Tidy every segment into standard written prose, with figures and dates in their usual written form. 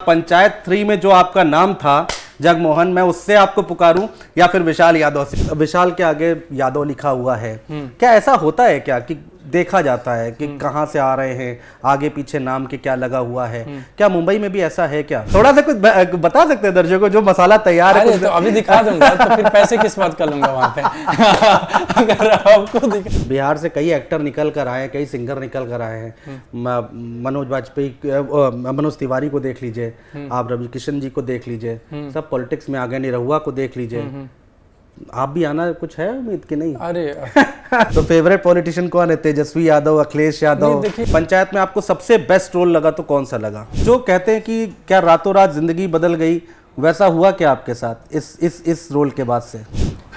पंचायत 3 में जो आपका नाम था जगमोहन, मैं उससे आपको पुकारूं या फिर विशाल यादव से? विशाल के आगे यादव लिखा हुआ है। क्या ऐसा होता है क्या कि देखा जाता है कि कहां से आ रहे हैं, आगे पीछे नाम के क्या लगा हुआ है? क्या मुंबई में भी ऐसा है क्या? थोड़ा सा कुछ बता सकते हैं दर्शकों को, जो मसाला तैयार है? तो अभी दिखा दूंगा, तो फिर पैसे किस बात कर लूंगा वहां पे। अगर आपको बिहार से कई एक्टर निकल कर आए हैं, कई सिंगर निकल कर आए हैं। मनोज वाजपेयी, मनोज तिवारी को देख लीजिए, आप रवि किशन जी को देख लीजिए, सब पॉलिटिक्स में आ गए। निरहुआ को देख लीजिए। आप भी आना कुछ है उम्मीद की नहीं? अरे तो फेवरेट पॉलिटिशियन कौन है? तेजस्वी यादव, अखिलेश यादव? पंचायत में आपको सबसे बेस्ट रोल लगा तो कौन सा लगा? जो कहते हैं कि क्या रातों रात जिंदगी बदल गई, वैसा हुआ क्या आपके साथ इस रोल के बाद से?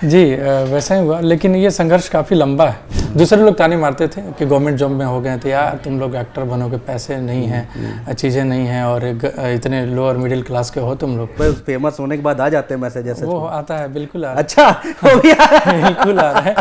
जी वैसा ही हुआ, लेकिन ये संघर्ष काफ़ी लंबा है। दूसरे लोग ताने मारते थे कि गवर्नमेंट जॉब में हो गए थे, यार तुम लोग एक्टर बनोगे, पैसे नहीं हैं, चीज़ें नहीं हैं, और इतने लोअर मिडिल क्लास के हो तुम लोग। फेमस होने के बाद आ जाते हैं मैसेज ऐसे? वो आता है, बिल्कुल आ रहा है। अच्छा, वो भी आ रहा है। बिल्कुल आ रहा है।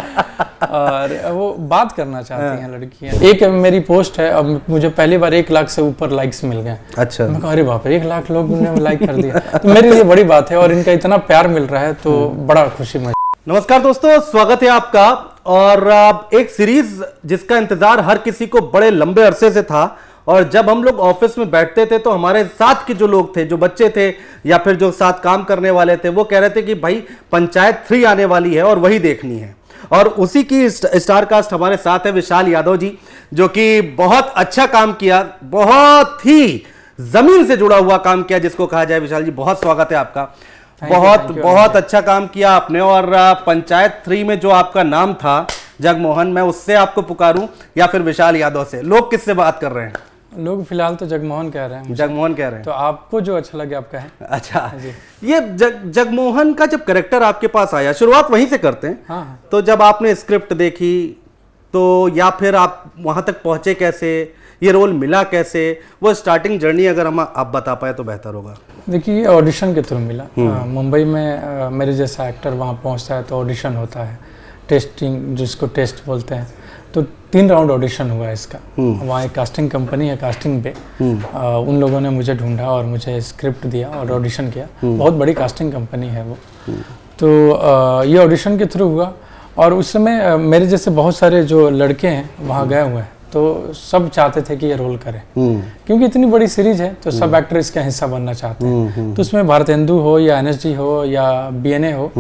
और वो बात करना चाहती हैं लड़कियां। एक मेरी पोस्ट है, अब मुझे पहली बार 1 लाख से ऊपर लाइक्स मिल गए। अच्छा। मैं कहा अरे बाप रे, 1 लाख लोग ने लाइक कर दिया, तो मेरे लिए बड़ी बात है, और इनका इतना प्यार मिल रहा है तो बड़ा खुशी महसूस। नमस्कार दोस्तों, स्वागत है आपका। और एक सीरीज जिसका इंतजार हर किसी को बड़े लंबे अरसे से था, और जब हम लोग ऑफिस में बैठते थे तो हमारे साथ के जो लोग थे, जो बच्चे थे या फिर जो साथ काम करने वाले थे, वो कह रहे थे कि भाई पंचायत 3 आने वाली है और वही देखनी है। और उसी की स्टार कास्ट हमारे साथ है विशाल यादव जी, जो कि बहुत अच्छा काम किया, बहुत ही जमीन से जुड़ा हुआ काम किया जिसको कहा जाए। विशाल जी, बहुत स्वागत है आपका। बहुत अच्छा काम किया आपने। और पंचायत 3 में जो आपका नाम था जगमोहन, मैं उससे आपको पुकारूं या फिर विशाल यादव से? लोग किससे बात कर रहे हैं? लोग फिलहाल तो जगमोहन कह रहे हैं। जगमोहन कह रहे हैं, तो आपको जो अच्छा लगे आप कहें। अच्छा, ये जगमोहन का जब कैरेक्टर आपके पास आया, शुरुआत वहीं से करते हैं। हाँ। तो जब आपने स्क्रिप्ट देखी तो, या फिर आप वहां तक पहुंचे कैसे, ये रोल मिला कैसे, वो स्टार्टिंग जर्नी अगर आप बता पाए तो बेहतर होगा। देखिए, ऑडिशन के थ्रू मिला। मुंबई में मेरे जैसा एक्टर वहाँ पहुँचता है तो ऑडिशन होता है, टेस्टिंग जिसको टेस्ट बोलते हैं। तो 3 राउंड ऑडिशन हुआ इसका। वहाँ एक कास्टिंग कंपनी है, कास्टिंग पे उन लोगों ने मुझे ढूंढा और मुझे स्क्रिप्ट दिया और ऑडिशन किया। बहुत बड़ी कास्टिंग कंपनी है वो। तो ये ऑडिशन के थ्रू हुआ, और उस समय मेरे जैसे बहुत सारे जो लड़के हैं वहाँ गए हुए हैं, तो सब चाहते थे कि ये रोल करें, क्योंकि इतनी बड़ी सीरीज है तो सब एक्टर इसका हिस्सा बनना चाहते हैं। तो उसमें भारतेंदु हो या एनएसडी हो या बीएनए हो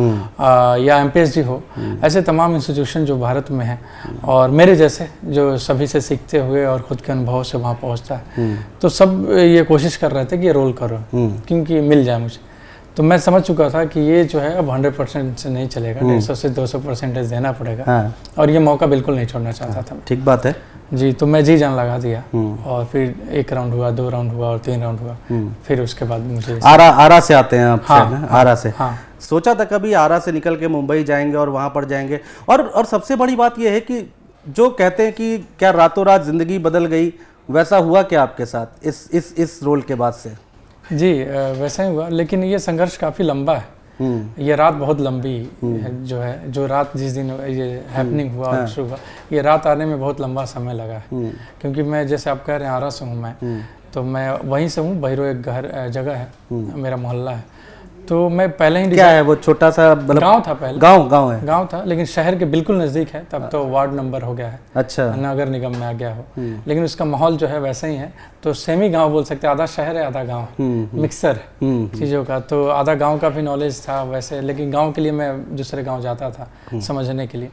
या एमपीएसडी हो, ऐसे तमाम इंस्टीट्यूशन जो भारत में हैं, और मेरे जैसे जो सभी से सीखते हुए और खुद के अनुभव से वहाँ पहुँचता है, तो सब ये कोशिश कर रहे थे कि ये रोल करो, क्योंकि मिल जाए मुझे। तो मैं समझ चुका था कि ये जो है अब 100% से नहीं चलेगा, 150 से 200% देना पड़ेगा। हाँ। और ये मौका बिल्कुल नहीं छोड़ना चाहता था। ठीक बात है जी। तो मैं जी जान लगा दिया, और फिर 1 राउंड हुआ, 2 राउंड हुआ और 3 राउंड हुआ। फिर उसके बाद मुझे आरा से आते हैं आप? हाँ, आरा से। हाँ। सोचा था कभी आरा से निकल के मुंबई जाएंगे और वहां पर जाएंगे? और सबसे बड़ी बात यह है कि जो कहते हैं कि क्या रातों रात जिंदगी बदल गई, वैसा हुआ क्या आपके साथ इस रोल के बाद से? जी वैसा ही हुआ, लेकिन ये संघर्ष काफ़ी लंबा है। ये रात बहुत लंबी है, जो रात जिस दिन ये हैपनिंग हुआ और शुरू हुआ, ये रात आने में बहुत लंबा समय लगा है। क्योंकि मैं, जैसे आप कह रहे हैं, आरा से हूँ मैं, तो मैं वहीं से हूँ। बहिरो एक जगह है, मेरा मोहल्ला है। तो मैं पहले ही, क्या है वो, छोटा सा गांव था पहले? गांव है, गांव था, लेकिन शहर के बिल्कुल नज़दीक है। तब तो वार्ड नंबर हो गया है। अच्छा। नगर निगम में आ गया हो, लेकिन उसका माहौल जो है वैसा ही है। तो सेमी गांव बोल सकते हैं, आधा शहर है आधा गांव, मिक्सर चीज़ों का। तो आधा गांव का भी नॉलेज था वैसे, लेकिन गांव के लिए मैं दूसरे गांव जाता था समझने के लिए।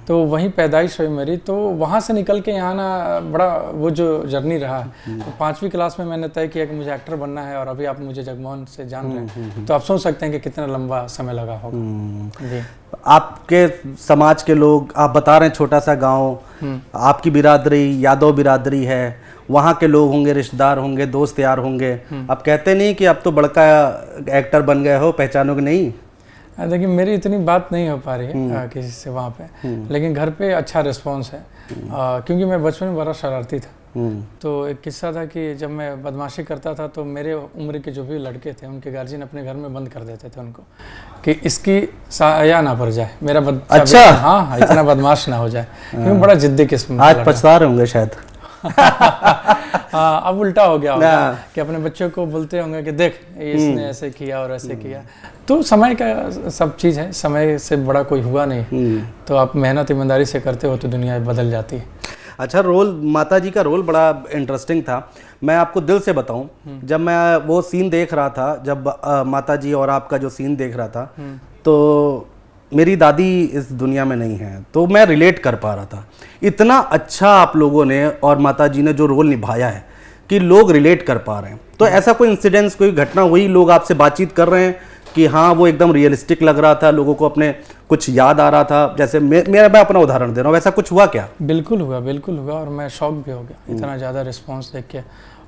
तो वहीं पैदाइश हुई मेरी। तो वहाँ से निकल के यहाँ ना, बड़ा वो जो जर्नी रहा। तो 5वीं क्लास में मैंने तय किया कि मुझे एक्टर बनना है, और अभी आप मुझे जगमोहन से जान रहे हैं, तो आप सोच सकते हैं कि कितना लंबा समय लगा होगा। जी। आपके समाज के लोग, आप बता रहे हैं छोटा सा गांव, आपकी बिरादरी यादव बिरादरी है, वहाँ के लोग होंगे, रिश्तेदार होंगे, दोस्त यार होंगे। आप कहते नहीं कि अब तो बड़का एक्टर बन गए हो, पहचानोगे नहीं? देखिए, मेरी इतनी बात नहीं हो पा रही है किसी से वहाँ पे, लेकिन घर पे अच्छा रिस्पांस है। क्योंकि मैं बचपन में बड़ा शरारती था। तो एक किस्सा था कि जब मैं बदमाशी करता था, तो मेरे उम्र के जो भी लड़के थे, उनके गार्जियन अपने घर में बंद कर देते थे उनको, कि इसकी साया ना पड़ जाए, मेरा बच्चा। अच्छा। हाँ, इतना बदमाश ना हो जाए, क्योंकि बड़ा जिद्दी किस्म। आज पछता रहे होंगे शायद। हाँ, अब उल्टा हो गया होगा हाँ। कि अपने बच्चों को बोलते होंगे कि देख इसने ऐसे किया और ऐसे किया। तो समय का सब चीज़ है, समय से बड़ा कोई हुआ नहीं, तो आप मेहनत ईमानदारी से करते हो तो दुनिया बदल जाती है। अच्छा, रोल माता जी का रोल बड़ा इंटरेस्टिंग था। मैं आपको दिल से बताऊं, जब मैं वो सीन देख रहा था, जब माता जी और आपका जो सीन देख रहा था, तो मेरी दादी इस दुनिया में नहीं है, तो मैं रिलेट कर पा रहा था। इतना अच्छा आप लोगों ने और माता जी ने जो रोल निभाया है कि लोग रिलेट कर पा रहे हैं। तो ऐसा कोई इंसिडेंस, कोई घटना हुई, लोग आपसे बातचीत कर रहे हैं कि हाँ वो एकदम रियलिस्टिक लग रहा था, लोगों को अपने कुछ याद आ रहा था, जैसे मैं अपना उदाहरण दे रहा हूँ, वैसा कुछ हुआ क्या? बिल्कुल हुआ, बिल्कुल हुआ, और मैं शॉक भी हो गया इतना ज़्यादा रिस्पांस देख के,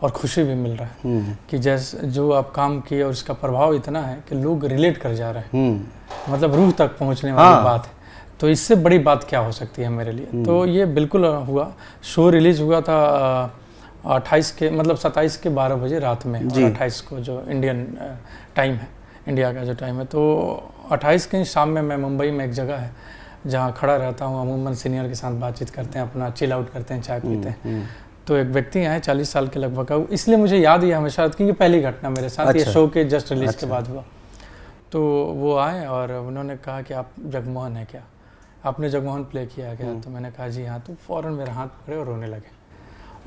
और खुशी भी मिल रहा है कि जैसे जो आप काम किए और उसका प्रभाव इतना है कि लोग रिलेट कर जा रहे हैं, मतलब रूह तक पहुंचने वाली बात है। तो इससे बड़ी बात क्या हो सकती है मेरे लिए। तो ये बिल्कुल हुआ। शो रिलीज हुआ था 28 के, मतलब 27 के 12 बजे रात में, और 28 को जो इंडियन टाइम है, इंडिया का जो टाइम है, तो 28 की शाम में मैं मुंबई में एक जगह है जहाँ खड़ा रहता हूँ, अमूमन सीनियर के साथ बातचीत करते हैं, अपना चिल आउट करते हैं, चाय पीते हैं। तो एक व्यक्ति आए 40 साल के लगभग, इसलिए मुझे याद ही हमेशा, क्योंकि पहली घटना मेरे साथ ये शो के जस्ट रिलीज के बाद हुआ। तो वो आए और उन्होंने कहा कि आप जगमोहन है क्या, आपने जगमोहन प्ले किया क्या? तो मैंने कहा जी हाँ। तो फ़ौरन मेरा हाथ पकड़े और रोने लगे।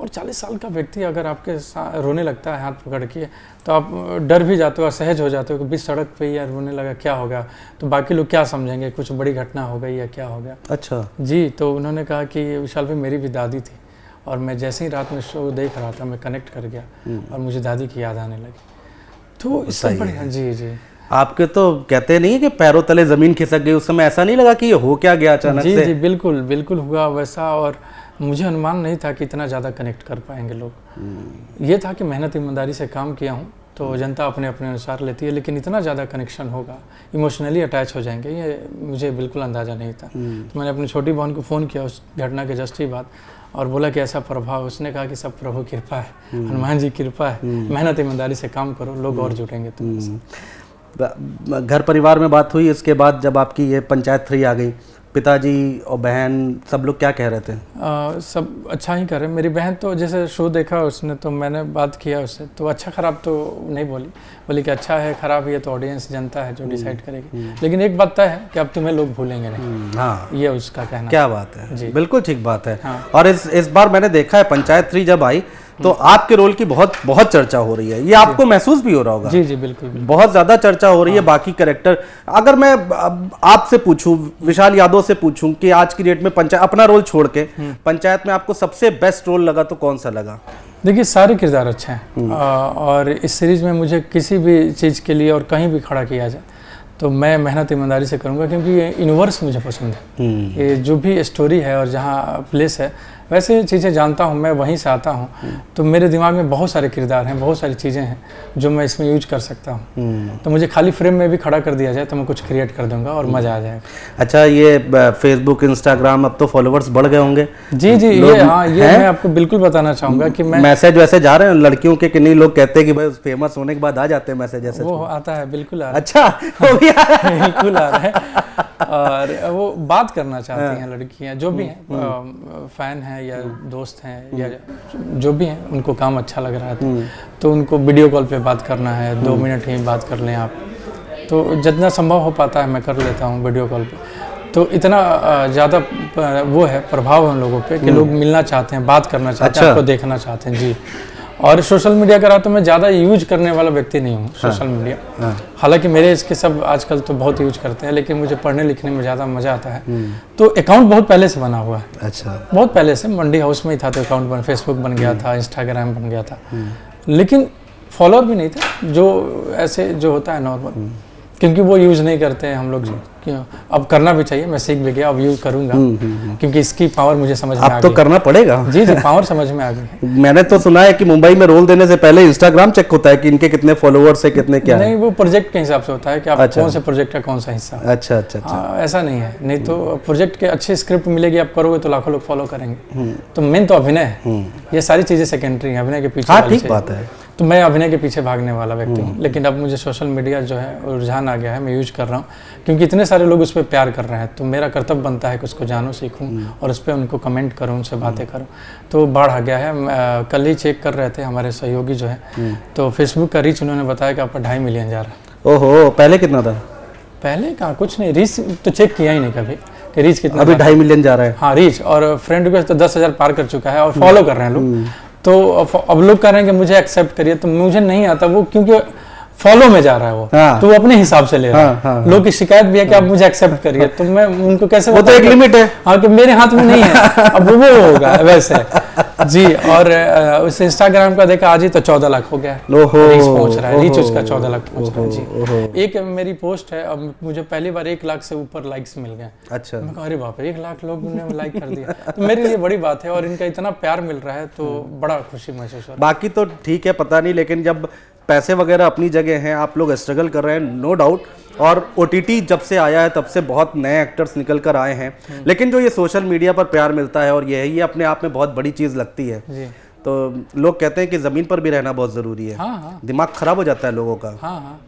और 40 साल का व्यक्ति अगर आपके साथ रोने लगता है हाथ पकड़ के, तो आप डर भी जाते हो, असहज हो जाते हो कि बीच सड़क पे यार रोने लगा, क्या होगा, तो बाकी लोग क्या समझेंगे, कुछ बड़ी घटना हो गई या क्या हो गया। अच्छा जी। तो उन्होंने कहा कि विशाल भाई मेरी भी दादी थी, और मैं जैसे ही रात में शो देख रहा था मैं कनेक्ट कर गया और मुझे दादी की याद आने लगी। तो इससे बढ़िया। जी जी। आपके तो कहते नहीं कि पैरों तले जमीन खिसक गई, उस समय ऐसा नहीं लगा कि ये हो क्या गया अचानक से? जी बिल्कुल बिल्कुल हुआ वैसा, और मुझे अनुमान नहीं था कि इतना ज़्यादा कनेक्ट कर पाएंगे लोग। ये था कि मेहनत ईमानदारी से काम किया हूँ तो जनता अपने अपने अनुसार लेती है, लेकिन इतना ज़्यादा कनेक्शन होगा, इमोशनली अटैच हो जाएंगे, ये मुझे बिल्कुल अंदाज़ा नहीं था। तो मैंने अपनी छोटी बहन को फ़ोन किया उस घटना के जस्ट ही बाद, और बोला कि ऐसा प्रभाव। उसने कहा कि सब प्रभु कृपा है, हनुमान जी कृपा है, मेहनत ईमानदारी से काम करो, लोग और जुटेंगे। तो घर परिवार में बात हुई इसके बाद, जब आपकी ये पंचायत 3 आ गई, पिताजी और बहन सब लोग क्या कह रहे थे? सब अच्छा ही कर रहे। मेरी बहन तो जैसे शो देखा उसने, तो मैंने बात किया उससे, तो अच्छा ख़राब तो नहीं बोली कि अच्छा है ख़राब है तो ऑडियंस जनता है जो डिसाइड करेगी, लेकिन एक बात तय है कि अब तुम्हें लोग भूलेंगे नहीं। हाँ, ये उसका कहना। क्या बात है जी, बिल्कुल ठीक बात है। हाँ। और इस बार मैंने देखा है पंचायत 3 जब आई तो आपके रोल की बहुत बहुत चर्चा हो रही है, ये आपको महसूस भी हो रहा होगा? जी जी बिल्कुल, बहुत ज्यादा चर्चा हो रही है। बाकी कैरेक्टर, अगर मैं आपसे पूछूं, विशाल यादव से पूछूं कि आज की डेट में पंचायत, अपना रोल छोड़ के पंचायत में आपको सबसे बेस्ट रोल लगा तो कौन सा लगा? देखिए सारे किरदार अच्छे हैं, और इस सीरीज़ में मुझे किसी भी चीज़ के लिए और कहीं भी खड़ा किया जाए तो मैं मेहनत ईमानदारी से करूँगा, क्योंकि ये यूनिवर्स मुझे पसंद है। ये जो भी स्टोरी है और जहाँ प्लेस है वैसे चीज़ें जानता हूँ, मैं वहीं से आता हूँ, तो मेरे दिमाग में बहुत सारे किरदार हैं, बहुत सारी चीज़ें हैं जो मैं इसमें यूज कर सकता हूँ। तो मुझे खाली फ्रेम में भी खड़ा कर दिया जाए तो मैं कुछ क्रिएट कर दूंगा और मज़ा आ जाएगा। अच्छा, ये फेसबुक, इंस्टाग्राम, अब तो फॉलोवर्स बढ़ गए होंगे? जी जी, ये हाँ, ये मैं आपको बिल्कुल बताना चाहूँगा कि मैं मैसेज वैसे जा रहे हैं लड़कियों के, किन्हीं लोग कहते हैं कि भाई फेमस होने के बाद आ जाते हैं मैसेज ऐसे? वो आता है, बिल्कुल आ रहा है। अच्छा, हो गया? बिल्कुल आ रहा है, और वो बात करना चाहती हैं लड़कियां, जो भी हैं, फैन हैं या दोस्त हैं या जो भी हैं, उनको काम अच्छा लग रहा है तो उनको वीडियो कॉल पे बात करना है, 2 मिनट ही बात कर लें आप, तो जितना संभव हो पाता है मैं कर लेता हूँ वीडियो कॉल पे। तो इतना ज़्यादा वो है प्रभाव है उन लोगों पे कि लोग मिलना चाहते हैं, बात करना चाहते हैं, आपको देखना चाहते हैं। जी। और सोशल मीडिया करा तो मैं ज़्यादा यूज करने वाला व्यक्ति नहीं हूँ सोशल मीडिया, हालांकि मेरे इसके सब आजकल तो बहुत यूज करते हैं, लेकिन मुझे पढ़ने लिखने में ज़्यादा मज़ा आता है। तो अकाउंट बहुत पहले से बना हुआ है। अच्छा, बहुत पहले से मंडी हाउस में ही था तो अकाउंट बन, फेसबुक बन गया था, इंस्टाग्राम बन गया था, लेकिन फॉलोअर भी नहीं थे, जो ऐसे जो होता है नॉर्मल, क्योंकि वो यूज़ नहीं करते हैं हम लोग। क्यों, अब करना भी चाहिए, मैं सीख भी गया, अब यूज़ करूँगा, क्योंकि इसकी पावर मुझे समझ में आ गई। अब तो करना पड़ेगा। जी जी, पावर समझ में आ गई है। मैंने तो सुना है कि मुंबई में रोल देने से पहले इंस्टाग्राम चेक होता है कि इनके कितने फॉलोअर्स है, कितने क्या नहीं है? वो प्रोजेक्ट के हिसाब से होता है कि आप कौन से प्रोजेक्ट का कौन सा हिस्सा। अच्छा अच्छा अच्छा। ऐसा नहीं है, नहीं तो प्रोजेक्ट के अच्छे स्क्रिप्ट मिलेगी, आप करोगे तो लाखों लोग फॉलो करेंगे। तो मेन तो अभिनय है, ये सारी चीज़ें सेकेंडरी है, अभिनय के पीछे। हाँ, ठीक बात है। तो मैं अभिनय के पीछे भागने वाला व्यक्ति हूँ, लेकिन अब मुझे सोशल मीडिया जो है रुझान आ गया है, मैं यूज कर रहा हूँ क्योंकि इतने सारे लोग उस पर प्यार कर रहे हैं, तो मेरा कर्तव्य बनता है कि उसको जानूँ, सीखूँ और उस पर उनको कमेंट करूँ, उनसे बातें करूँ। तो बाढ़ आ गया है। कल ही चेक कर रहे थे हमारे सहयोगी जो है, तो फेसबुक का रीच उन्होंने बताया कि आपका 2.5 मिलियन जा रहा है। ओहो, पहले कितना था? पहले कहाँ, कुछ नहीं, रीच तो चेक किया ही नहीं कभी कि रीच कितना। अभी 2.5 मिलियन जा रहा है। हाँ, रीच, और फ्रेंड रिक्वेस्ट तो 10,000 पार कर चुका है और फॉलो कर रहे हैं लोग। तो अब लोग कह रहे हैं कि मुझे एक्सेप्ट करिए, तो मुझे नहीं आता वो, क्योंकि फॉलो में जा रहा है वो। हाँ। तो वो अपने हिसाब से ले रहा है। हाँ। लोग की शिकायत भी है कि आप मुझे एक्सेप्ट करिए, तो मैं उनको कैसे, वो तो एक लिमिट है। हाँ, कि मेरे हाथ में नहीं है, अब वो होगा वैसे जी। और उस इंस्टाग्राम का देखा आज ही तो 14 लाख हो गया, रीच पहुंच रहा है, रीच उसका 14 लाख पहुंच रहा है जी। एक मेरी पोस्ट है, अब मुझे पहली बार 1 लाख से ऊपर लाइक्स मिल गए। अच्छा। मैं कहा अरे बाप रे, 1 लाख लोग ने लाइक कर दिया, तो मेरे लिए बड़ी बात है और इनका इतना प्यार मिल रहा है तो बड़ा खुशी महसूस हो रहा है। बाकी तो ठीक है, पता नहीं, लेकिन जब पैसे वगैरह अपनी जगह हैं, आप लोग स्ट्रगल कर रहे हैं, नो डाउट। और OTT जब से आया है तब से बहुत नए एक्टर्स निकल कर आए हैं, लेकिन जो ये सोशल मीडिया पर प्यार मिलता है और ये अपने आप में बहुत बड़ी चीज़ लगती है जी। तो लोग कहते हैं कि ज़मीन पर भी रहना बहुत ज़रूरी है। हाँ हाँ दिमाग खराब हो जाता है लोगों का। हाँ हाँ,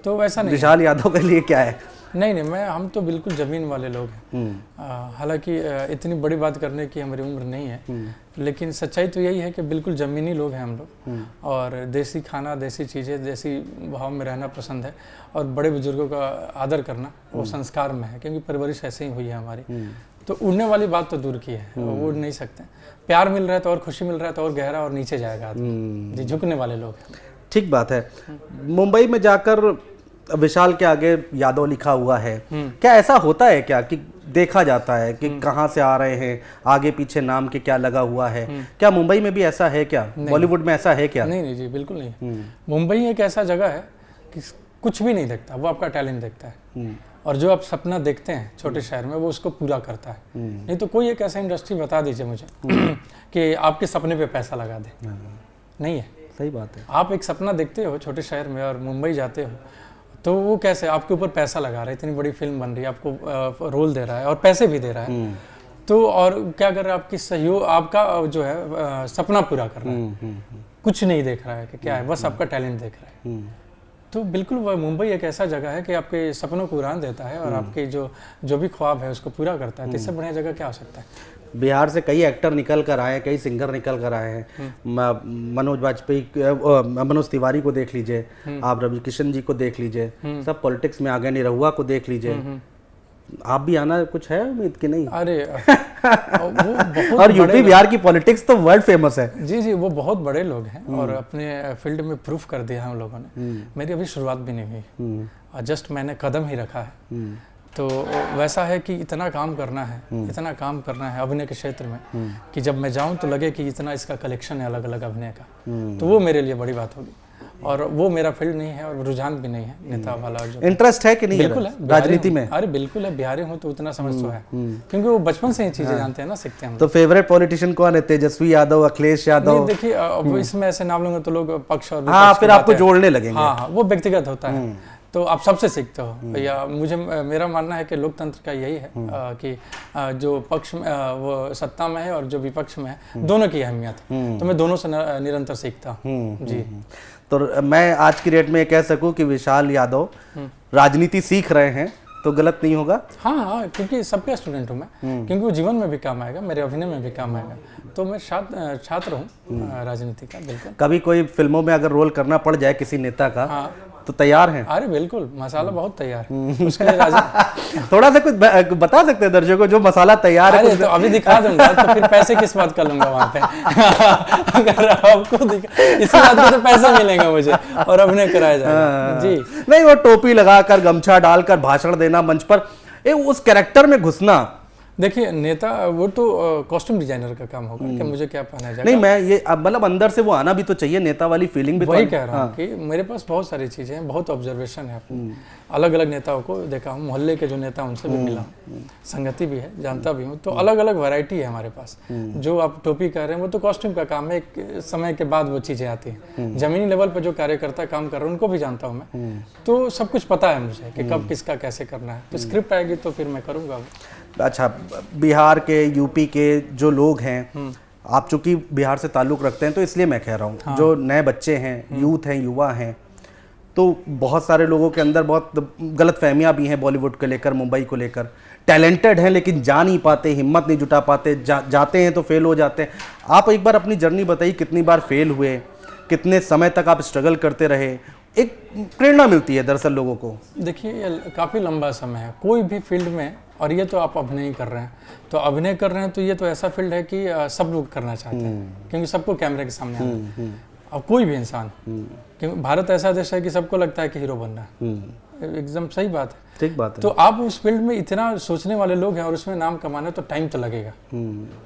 तो वैसा नहीं, विशाल यादव के लिए क्या है? नहीं, हम तो बिल्कुल ज़मीन वाले लोग हैं। हालांकि इतनी बड़ी बात करने की हमारी उम्र नहीं है, लेकिन सच्चाई तो यही है कि बिल्कुल ज़मीनी लोग हैं हम लोग, और देसी खाना, देसी चीज़ें, देसी भाव में रहना पसंद है, और बड़े बुजुर्गों का आदर करना वो संस्कार में है, क्योंकि परवरिश ऐसे ही हुई है हमारी। तो उड़ने वाली बात तो दूर की है, वो उड़ नहीं सकते। प्यार मिल रहा है तो और खुशी मिल रहा है तो और गहरा और नीचे जाएगा आदमी जी, झुकने वाले लोग हैं। ठीक बात है। मुंबई में जाकर विशाल के आगे यादव लिखा हुआ है, क्या ऐसा होता है क्या कि देखा जाता है कि कहाँ से आ रहे हैं, आगे पीछे नाम के क्या लगा हुआ है? क्या मुंबई में भी ऐसा है क्या? बॉलीवुड में ऐसा है क्या? नहीं जी, बिल्कुल नहीं। मुंबई एक ऐसा जगह है कि कुछ भी नहीं देखता, वो आपका टैलेंट देखता है, और जो आप सपना देखते हैं छोटे शहर में वो उसको पूरा करता है। नहीं तो कोई एक ऐसा इंडस्ट्री बता दीजिए मुझे कि आपके सपने पे पैसा लगा दे, नहीं है। सही बात है। आप एक सपना देखते हो छोटे शहर में और मुंबई जाते हो, तो वो कैसे आपके ऊपर पैसा लगा रहा है, इतनी बड़ी फिल्म बन रही है, आपको रोल दे रहा है और पैसे भी दे रहा है, तो और क्या कर रहा है, आपकी सहयोग, आपका जो है सपना पूरा कर रहा है, कुछ नहीं देख रहा है कि क्या है, बस आपका टैलेंट देख रहा है। तो बिल्कुल वह मुंबई एक ऐसा जगह है कि आपके सपनों को उड़ान देता है और आपके जो भी ख्वाब है उसको पूरा करता है। तो इससे बढ़िया जगह क्या हो सकता है? बिहार से कई एक्टर निकल कर आए हैं, कई सिंगर निकल कर आए हैं। मनोज वाजपेयी, मनोज तिवारी को देख लीजिए, आप रवि किशन जी को देख लीजिए, सब पॉलिटिक्स में आ गए। निरहुआ को देख लीजिए। आप भी आना कुछ है उम्मीद की नहीं? अरे वो बहुत और यूपी बिहार की पॉलिटिक्स तो वर्ल्ड फेमस है। जी, वो बहुत बड़े लोग हैं और अपने फील्ड में प्रूफ कर दिया हम लोगों ने। मेरी अभी शुरुआत भी नहीं हुई और जस्ट मैंने कदम ही रखा है। तो वैसा है कि इतना काम करना है अभिनय के क्षेत्र में कि जब मैं जाऊं तो लगे कि इतना इसका कलेक्शन है अलग अलग अभिनय का, तो वो मेरे लिए बड़ी बात होगी। और वो मेरा फील्ड नहीं है और रुझान भी नहीं है नेता वाला। जो इंटरेस्ट है कि नहीं? बिल्कुल है, राजनीति में। अरे बिल्कुल है, बिहारी हूँ तो उतना समझ तो है, क्योंकि वो बचपन से ही चीजें जानते हैं ना, सीखते हैं। तो फेवरेट पॉलिटिशियन कौन है? तेजस्वी यादव, अखिलेश यादव? देखिए अब इसमें ऐसे नाम लूंगा तो लोग पक्ष और हाँ, फिर आपको जोड़ने लगेंगे। हाँ, वो व्यक्तिगत होता है, तो आप सबसे सीखते हो। या मेरा मानना है कि लोकतंत्र का यही है कि जो पक्ष में वो सत्ता में है और जो विपक्ष में है, दोनों की अहमियत है। तो मैं दोनों से निरंतर सीखता हूँ जी। तो मैं आज की डेट में ये कह सकूं कि विशाल यादव राजनीति सीख रहे हैं तो गलत नहीं होगा? हाँ, क्योंकि सबका स्टूडेंट हूँ मैं, क्योंकि वो जीवन में भी काम आएगा, मेरे अभिनय में भी काम आएगा। तो मैं छात्र हूँ राजनीति का। बिल्कुल। कभी कोई फिल्मों में अगर रोल करना पड़ जाए किसी नेता का, तो तैयार हैं? अरे बिल्कुल, मसाला बहुत तैयार है उसके लिए। थोड़ा सा कुछ बता सकते हैं दर्शकों को, जो मसाला तैयार है? तो अभी दिखा दूंगा, तो फिर पैसे किस बात कर लूंगा वहाँ पे? अगर आपको इसी बात में तो पैसा मिलेगा मुझे और अभिनय कराया जाएगा जी। नहीं, वो टोपी लगाकर, गमछा डालकर भाषण देना मंच पर, उस कैरेक्टर में घुसना। देखिए, नेता वो तो कॉस्ट्यूम डिजाइनर का काम होगा कि मुझे क्या पहना जाएगा। नहीं, मैं ये मतलब अंदर से वो आना भी तो चाहिए, नेता वाली फीलिंग भी। वही कह रहा हूँ कि मेरे पास बहुत सारी चीजें हैं, बहुत ऑब्जर्वेशन है अपनी। अलग अलग नेताओं को देखा हूँ, मोहल्ले के जो नेता उनसे भी मिला हूँ, संगति भी है, जानता भी हूँ। तो अलग अलग वैरायटी है हमारे पास। जो आप टोपी कह रहे हैं वो तो कॉस्ट्यूम का काम है, एक समय के बाद वो चीजें आती हैं। जमीनी लेवल पर जो कार्यकर्ता काम कर रहे हैं उनको भी जानता हूँ मैं, तो सब कुछ पता है मुझे कि कब किसका कैसे करना है। तो स्क्रिप्ट आएगी तो फिर मैं करूँगा। अच्छा, बिहार के, यूपी के जो लोग हैं, आप चूंकि बिहार से ताल्लुक़ रखते हैं तो इसलिए मैं कह रहा हूँ, जो नए बच्चे हैं, यूथ हैं, युवा हैं, तो बहुत सारे लोगों के अंदर बहुत गलतफहमियां भी हैं बॉलीवुड को लेकर, मुंबई को लेकर। टैलेंटेड हैं लेकिन जा नहीं पाते, हिम्मत नहीं जुटा पाते, जाते हैं तो फेल हो जाते हैं। आप एक बार अपनी जर्नी बताइए, कितनी बार फेल हुए, कितने समय तक आप स्ट्रगल करते रहे? एक प्रेरणा मिलती है दरअसल लोगों को। देखिए ये काफ़ी लंबा समय है कोई भी फील्ड में, और ये तो आप अभिनय कर रहे हैं, तो अभिनय कर रहे हैं तो ये तो ऐसा फील्ड है कि सब लोग करना चाहते हैं, क्योंकि सबको कैमरे के सामने आना है। अब कोई भी इंसान, क्योंकि भारत ऐसा देश है कि सबको लगता है कि हीरो बनना है, एकदम सही बात है, ठीक बात है। तो आप उस फील्ड में इतना सोचने वाले लोग हैं और उसमें नाम कमाना, तो टाइम तो लगेगा,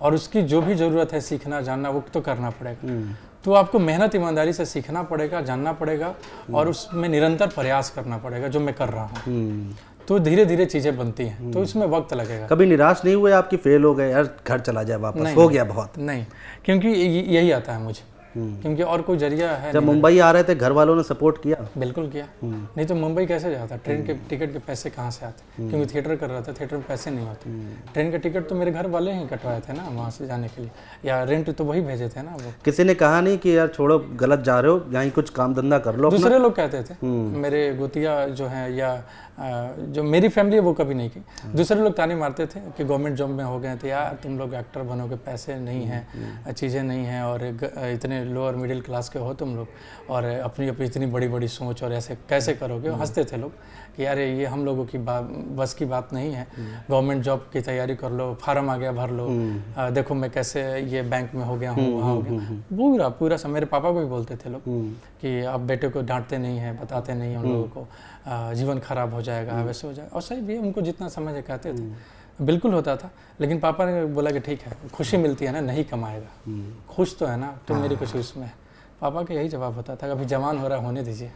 और उसकी जो भी ज़रूरत है सीखना जानना, वो तो करना पड़ेगा। तो आपको मेहनत ईमानदारी से सीखना पड़ेगा, जानना पड़ेगा, और उसमें निरंतर प्रयास करना पड़ेगा, जो मैं कर रहा हूँ। तो धीरे धीरे चीज़ें बनती हैं, तो इसमें वक्त लगेगा। कभी निराश नहीं हुए आपकी, फेल हो गए, यार घर चला जाए वापस, हो गया बहुत? नहीं, क्योंकि यही आता है मुझे, क्योंकि और कोई जरिया है। जब मुंबई आ रहे थे घर वालों ने सपोर्ट किया? बिल्कुल किया, नहीं तो मुंबई कैसे जाता? ट्रेन के टिकट के पैसे कहाँ से आते? क्योंकि थिएटर कर रहा था, थिएटर में पैसे नहीं होते। ट्रेन का टिकट तो मेरे घर वाले ही कटवाए थे ना वहाँ से जाने के लिए, या रेंट तो वही भेजे थे ना वो। किसी ने कहा नहीं कि यार छोड़ो, गलत जा रहे हो, यहीं कुछ काम धंधा कर लो? दूसरे लोग कहते थे, मेरे गोतिया जो हैं या जो मेरी फैमिली है वो कभी नहीं की। दूसरे लोग ताने मारते थे कि गवर्नमेंट जॉब में हो गए थे, यार तुम लोग एक्टर बनोगे, पैसे नहीं हैं, चीज़ें नहीं हैं, और इतने लोअर मिडिल क्लास के हो तुम लोग, और अपनी अपनी इतनी बड़ी बड़ी सोच, और ऐसे कैसे करोगे? हंसते थे लोग कि यार ये हम लोगों की बस की बात नहीं है, गवर्नमेंट जॉब की तैयारी कर लो, फार्म आ गया भर लो, देखो मैं कैसे ये बैंक में हो गया हूँ, वहाँ हो गया। पूरा सब मेरे पापा को भी बोलते थे लोग कि आप बेटे को डांटते नहीं हैं, बताते नहीं हैं उन लोगों को, जीवन खराब हो जाएगा, वैसे हो जाएगा। और सही भी उनको जितना समझ है कहते थे, बिल्कुल होता था। लेकिन पापा ने बोला कि ठीक है, खुशी मिलती है ना, नहीं कमाएगा, खुश तो है ना, तो मेरी खुशी उसमें है। पापा का यही जवाब होता था, अभी जवान हो रहा है, होने दीजिए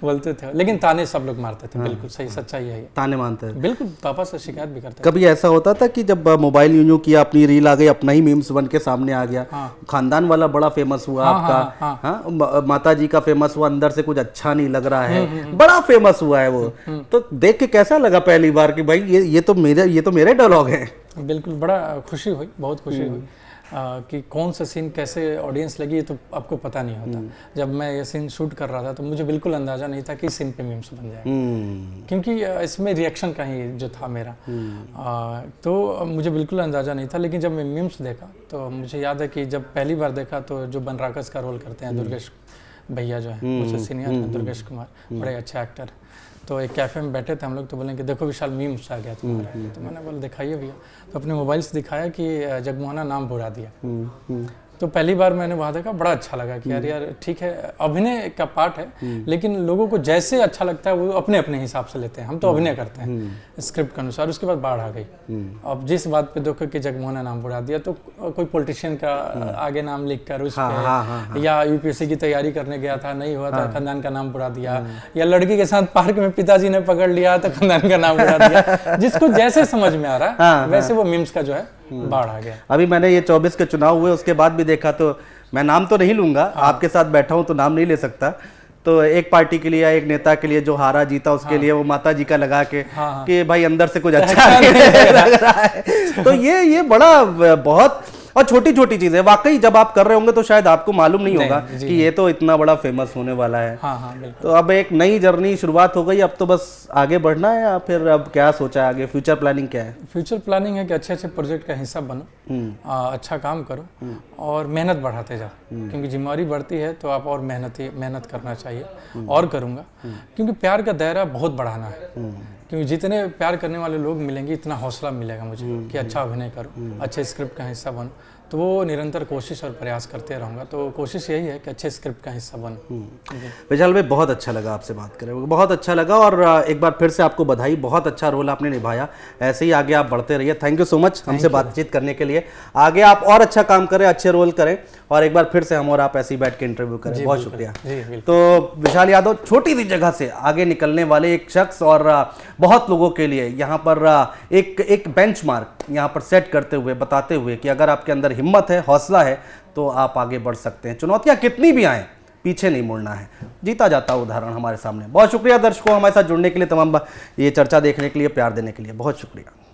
बोलते थे। लेकिन ताने सब लोग मारते थे, बिल्कुल सही, सच्चाई है ये। ताने मानते हैं बिल्कुल, पापा से शिकायत भी करते। कभी ऐसा होता था कि जब मोबाइल यूं किया, अपनी रील आ गई, अपना ही मीम्स बन के सामने आ गया, खानदान वाला बड़ा फेमस हुआ आपका, माता जी का फेमस हुआ, अंदर से कुछ अच्छा नहीं लग रहा है, बड़ा फेमस हुआ है वो, तो देख के कैसा लगा पहली बार कि भाई ये तो मेरे डायलॉग हैं? बिल्कुल, बड़ा खुशी हुई, बहुत खुशी हुई कि कौन सा सीन कैसे ऑडियंस लगी, ये तो आपको पता नहीं होता। जब मैं ये सीन शूट कर रहा था तो मुझे बिल्कुल अंदाजा नहीं था कि इस सीन पे मीम्स बन जाएगा, क्योंकि इसमें रिएक्शन का ही जो था मेरा, तो मुझे बिल्कुल अंदाजा नहीं था। लेकिन जब मैं मीम्स देखा तो मुझे याद है कि जब पहली बार देखा तो जो बनराकस का रोल करते हैं दुर्गेश भैया जो है, मुझसे सीनियर हैं, दुर्गेश कुमार, बड़े अच्छे एक्टर। तो एक कैफ़े में बैठे थे हम लोग, तो बोले कि देखो विशाल मीम्स आ गया तुम्हारा। तो मैंने बोला दिखाइए भैया, तो अपने मोबाइल से दिखाया कि जगमोहना नाम बुरा दिया। तो पहली बार मैंने वहाँ देखा, बड़ा अच्छा लगा कि यार ठीक है, अभिनय का पार्ट है, लेकिन लोगों को जैसे अच्छा लगता है वो अपने अपने हिसाब से लेते हैं। हम तो अभिनय करते हैं स्क्रिप्ट के अनुसार। उसके बाद बाढ़ आ गई। अब जिस बात पे देखो कि जगमोहना नाम बुरा दिया, तो कोई पॉलिटिशियन का आगे नाम लिख कर उस पे, या यूपीएससी की तैयारी करने गया था, नहीं हुआ था, खानदान का नाम बुरा दिया, या लड़की के साथ पार्क में पिताजी ने पकड़ लिया तो खानदान का नाम बुरा दिया। जिसको जैसे समझ में आ रहा है वैसे वो मीम्स का जो है बाढ़ आ गया। अभी मैंने ये 24 के चुनाव हुए उसके बाद भी देखा, तो मैं नाम तो नहीं लूंगा, आपके साथ बैठा हूं तो नाम नहीं ले सकता, तो एक पार्टी के लिए या एक नेता के लिए जो हारा जीता उसके लिए वो माता जी का लगा के कि भाई अंदर से कुछ अच्छा लग रहा है। तो ये बड़ा बहुत, और छोटी छोटी चीजें वाकई जब आप कर रहे होंगे तो शायद आपको मालूम नहीं होगा कि ये तो इतना बड़ा फेमस होने वाला है। तो अब एक नई जर्नी शुरुआत हो गई, अब तो बस आगे बढ़ना है, या फिर अब क्या सोचा है आगे, फ्यूचर प्लानिंग क्या है? फ्यूचर प्लानिंग है कि अच्छे अच्छे प्रोजेक्ट का हिस्सा बनो, अच्छा काम करो और मेहनत बढ़ाते जाओ, क्योंकि जिम्मेवारी बढ़ती है तो आप और मेहनत करना चाहिए। और करूँगा, क्योंकि प्यार का दायरा बहुत बढ़ाना है, क्योंकि जितने प्यार करने वाले लोग मिलेंगे इतना हौसला मिलेगा मुझे कि अच्छा अभिनय करो, अच्छे स्क्रिप्ट का हिस्सा बनो। तो वो निरंतर कोशिश और प्रयास करते रहूँगा। तो कोशिश यही है कि अच्छे स्क्रिप्ट का हिस्सा बनो। विशाल भाई बहुत अच्छा लगा आपसे बात करें, बहुत अच्छा लगा, और एक बार फिर से आपको बधाई, बहुत अच्छा रोल आपने निभाया, ऐसे ही आगे आप बढ़ते रहिए। थैंक यू सो मच हमसे बातचीत करने के लिए। आगे आप और अच्छा काम करें, अच्छे रोल करें, और एक बार फिर से हम और आप ऐसे ही बैठ के इंटरव्यू करें। बहुत शुक्रिया। तो विशाल यादव, छोटी सी जगह से आगे निकलने वाले एक शख्स, और बहुत लोगों के लिए यहाँ पर एक बेंचमार्क यहाँ पर सेट करते हुए, बताते हुए कि अगर आपके अंदर हिम्मत है, हौसला है, तो आप आगे बढ़ सकते हैं। चुनौतियाँ कितनी भी आएँ, पीछे नहीं मुड़ना है। जीता जाता उदाहरण हमारे सामने। बहुत शुक्रिया दर्शकों, हमारे साथ जुड़ने के लिए, तमाम ये चर्चा देखने के लिए, प्यार देने के लिए बहुत शुक्रिया।